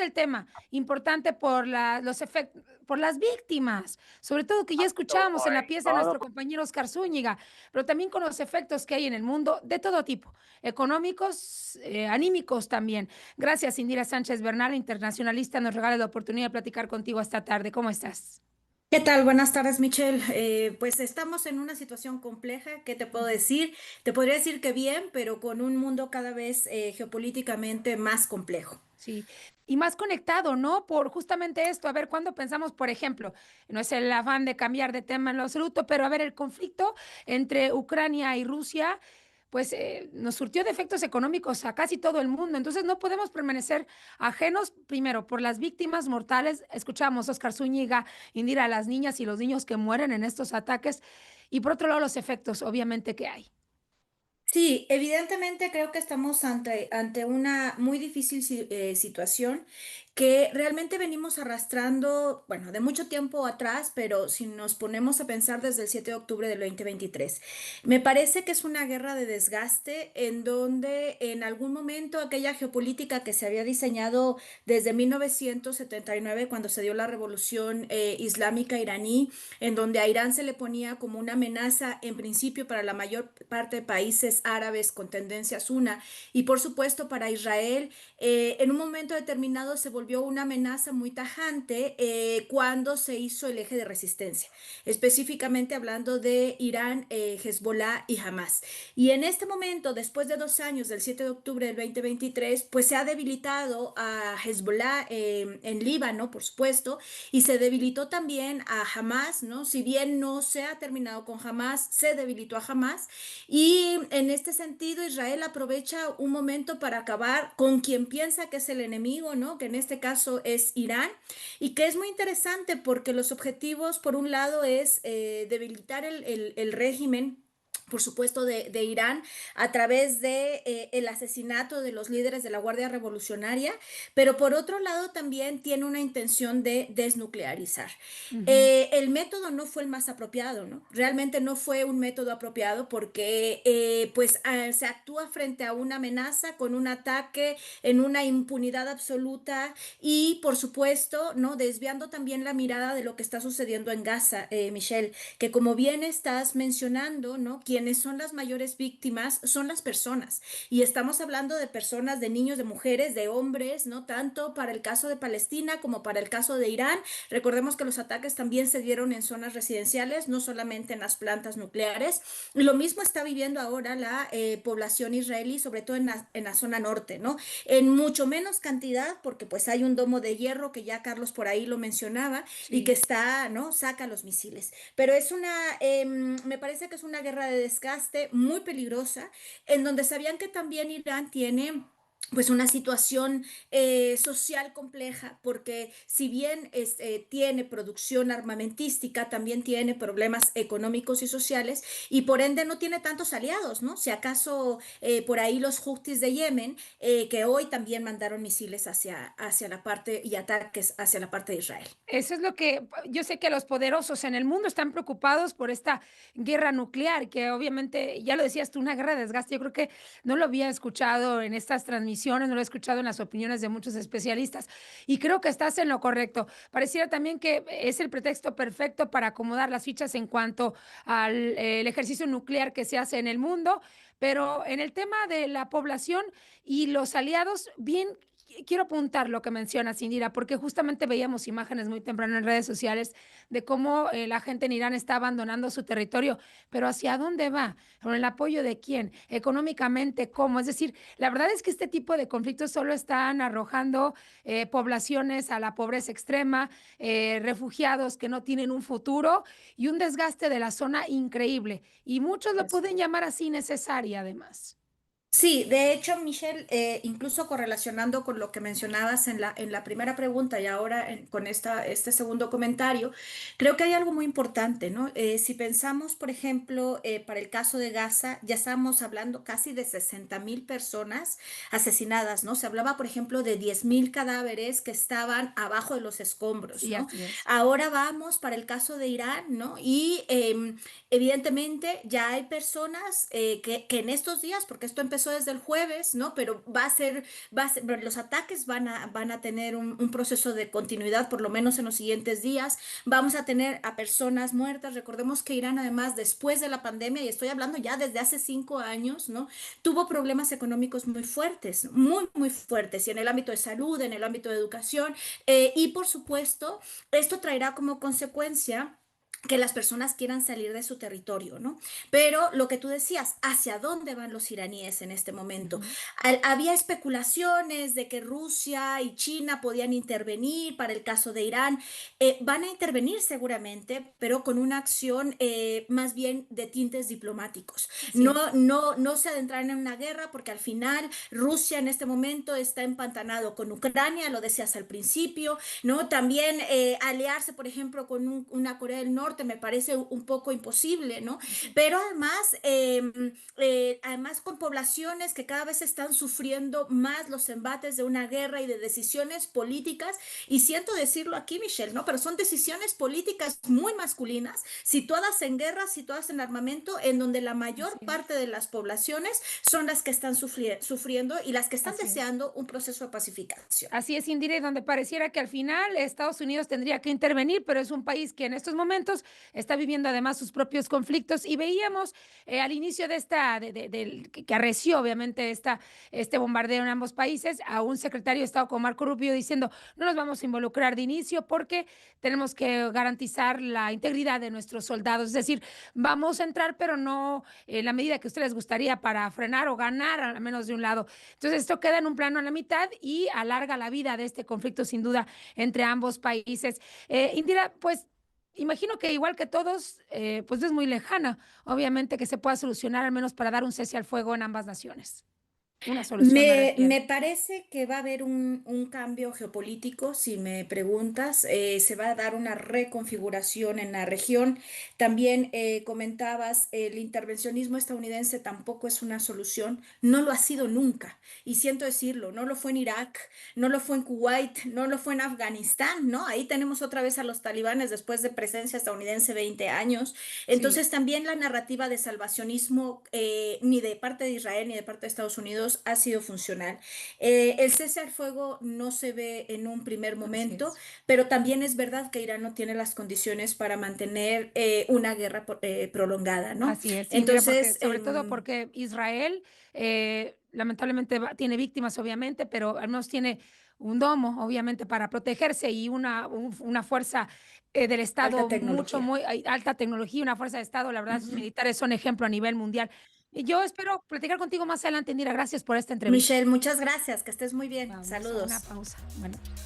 del tema, importante por los efectos, por las víctimas, sobre todo que ya escuchábamos en la pieza de nuestro compañero Oscar Zúñiga, pero también con los efectos que hay en el mundo de todo tipo, económicos, anímicos también. Gracias, Indira Sánchez Bernal, internacionalista, nos regala la oportunidad de platicar contigo esta tarde. ¿Cómo estás? ¿Qué tal? Buenas tardes, Michelle. Pues estamos en una situación compleja. ¿Qué te puedo decir? Te podría decir que bien, pero con un mundo cada vez geopolíticamente más complejo. Sí, y más conectado, ¿no? Por justamente esto, a ver, cuando pensamos, por ejemplo, no es el afán de cambiar de tema en lo absoluto, pero a ver, el conflicto entre Ucrania y Rusia, pues nos surtió de efectos económicos a casi todo el mundo, entonces no podemos permanecer ajenos, primero, por las víctimas mortales, escuchamos a Oscar Zúñiga, Indira, a las niñas y los niños que mueren en estos ataques, y por otro lado, los efectos, obviamente, que hay. Sí, evidentemente creo que estamos ante una muy difícil situación que realmente venimos arrastrando, bueno, de mucho tiempo atrás, pero si nos ponemos a pensar desde el 7 de octubre del 2023, me parece que es una guerra de desgaste en donde en algún momento aquella geopolítica que se había diseñado desde 1979, cuando se dio la revolución islámica iraní, en donde a Irán se le ponía como una amenaza en principio para la mayor parte de países árabes con tendencia sunna y por supuesto para Israel, en un momento determinado se volvió una amenaza muy tajante cuando se hizo el eje de resistencia, específicamente hablando de Irán, Hezbollah y Hamas. Y en este momento, después de 2 años, del 7 de octubre del 2023, pues se ha debilitado a Hezbollah en Líbano, por supuesto, y se debilitó también a Hamas, ¿no? Si bien no se ha terminado con Hamas, se debilitó a Hamas. Y en este sentido, Israel aprovecha un momento para acabar con quien piensa que es el enemigo, ¿no? Que en este caso es Irán, y que es muy interesante porque los objetivos, por un lado, es debilitar el régimen, por supuesto, de Irán a través de el asesinato de los líderes de la Guardia Revolucionaria, pero por otro lado también tiene una intención de desnuclearizar. Ujú. El método no fue el más apropiado, ¿no? Realmente no fue un método apropiado porque pues se actúa frente a una amenaza con un ataque en una impunidad absoluta y por supuesto, ¿no? Desviando también la mirada de lo que está sucediendo en Gaza, Michelle, que como bien estás mencionando, ¿no? Quienes son las mayores víctimas son las personas. Y estamos hablando de personas, de niños, de mujeres, de hombres, ¿no? Tanto para el caso de Palestina como para el caso de Irán. Recordemos que los ataques también se dieron en zonas residenciales, no solamente en las plantas nucleares. Y lo mismo está viviendo ahora la población israelí, sobre todo en la zona norte, ¿no? En mucho menos cantidad, porque pues hay un domo de hierro que ya Carlos por ahí lo mencionaba y que Sí. está, ¿no? Saca los misiles. Pero me parece que es una guerra de desgaste muy peligrosa, en donde sabían que también Irán tiene pues una situación social compleja, porque si bien tiene producción armamentística, también tiene problemas económicos y sociales, y por ende no tiene tantos aliados, ¿no? Si acaso por ahí los Houthis de Yemen, que hoy también mandaron misiles hacia la parte y ataques hacia la parte de Israel. Eso es lo que yo sé que los poderosos en el mundo están preocupados por esta guerra nuclear, que obviamente, ya lo decías tú, una guerra de desgaste. Yo creo que no lo había escuchado en estas transmisiones, no lo he escuchado en las opiniones de muchos especialistas y creo que estás en lo correcto. Pareciera también que es el pretexto perfecto para acomodar las fichas en cuanto al el ejercicio nuclear que se hace en el mundo, pero en el tema de la población y los aliados, bien quiero apuntar lo que mencionas, Indira, porque justamente veíamos imágenes muy temprano en redes sociales de cómo la gente en Irán está abandonando su territorio, pero ¿hacia dónde va? ¿Con el apoyo de quién? ¿Económicamente cómo? Es decir, la verdad es que este tipo de conflictos solo están arrojando poblaciones a la pobreza extrema, refugiados que no tienen un futuro y un desgaste de la zona increíble. Y muchos lo pueden llamar así necesaria, además. Sí, de hecho, Michelle, incluso correlacionando con lo que mencionabas en la primera pregunta y ahora con este segundo comentario, creo que hay algo muy importante, ¿no? Si pensamos, por ejemplo, para el caso de Gaza, ya estamos hablando casi de 60.000 personas asesinadas, ¿no? Se hablaba, por ejemplo, de 10.000 cadáveres que estaban abajo de los escombros, Sí, ¿no? así es. Ahora vamos para el caso de Irán, ¿no? Y evidentemente ya hay personas que en estos días, porque esto empezó empezó desde el jueves, ¿no? Pero los ataques van a tener un proceso de continuidad, por lo menos en los siguientes días. Vamos a tener a personas muertas. Recordemos que Irán, además, después de la pandemia, y estoy hablando ya desde hace 5 años, ¿no? Tuvo problemas económicos muy fuertes, muy, muy fuertes, y en el ámbito de salud, en el ámbito de educación, y por supuesto, esto traerá como consecuencia que las personas quieran salir de su territorio, ¿no? Pero lo que tú decías, ¿hacia dónde van los iraníes en este momento? Ujú. Había especulaciones de que Rusia y China podían intervenir para el caso de Irán. Van a intervenir seguramente, pero con una acción más bien de tintes diplomáticos. Así No, es, no se adentrarán en una guerra porque al final Rusia en este momento está empantanado con Ucrania, lo decías al principio, ¿no? También aliarse, por ejemplo, con una Corea del Norte me parece un poco imposible, ¿no? así es, Pero además, además con poblaciones que cada vez están sufriendo más los embates de una guerra y de decisiones políticas, y siento decirlo aquí, Michelle, ¿no? Pero son decisiones políticas muy masculinas, situadas en guerra, situadas en armamento, en donde la mayor así es, parte de las poblaciones son las que están sufriendo y las que están así es. deseando un proceso de pacificación. Así es, Indira, y donde pareciera que al final Estados Unidos tendría que intervenir, pero es un país que en estos momentos está viviendo además sus propios conflictos. Y veíamos al inicio de esta, que arreció obviamente este bombardeo en ambos países, a un secretario de Estado como Marco Rubio diciendo, no nos vamos a involucrar de inicio porque tenemos que garantizar la integridad de nuestros soldados. Es decir, vamos a entrar, pero no en la medida que a ustedes les gustaría para frenar o ganar, al menos de un lado. Entonces, esto queda en un plano a la mitad y alarga la vida de este conflicto, sin duda, entre ambos países. Indira, pues imagino que igual que todos, pues es muy lejana, obviamente, que se pueda solucionar, al menos para dar un cese al fuego en ambas naciones. Una solución me refiero. Me parece que va a haber un cambio geopolítico, si me preguntas. Se va a dar una reconfiguración en la región. También comentabas, el intervencionismo estadounidense tampoco es una solución, no lo ha sido nunca. Y siento decirlo, no lo fue en Irak, no lo fue en Kuwait, no lo fue en Afganistán, ¿no? Ahí tenemos otra vez a los talibanes después de presencia estadounidense 20 años. Sí, Entonces también la narrativa de salvacionismo, ni de parte de Israel ni de parte de Estados Unidos, ha sido funcional. El cese al fuego no se ve en un primer así momento, es. pero también es verdad que Irán no tiene las condiciones para mantener una guerra prolongada, ¿no? Así es, Indira, porque Entonces, sobre todo porque Israel lamentablemente tiene víctimas, obviamente, pero al menos tiene un domo, obviamente, para protegerse y una fuerza del alta Estado mucho, tecnología. muy alta tecnología, una fuerza de Estado. La verdad, sus Ujú. militares son ejemplo a nivel mundial. Y yo espero platicar contigo más adelante, Indira. Gracias por esta entrevista. Michelle, muchas gracias, que estés muy bien. Vamos a una Saludos. pausa. Bueno.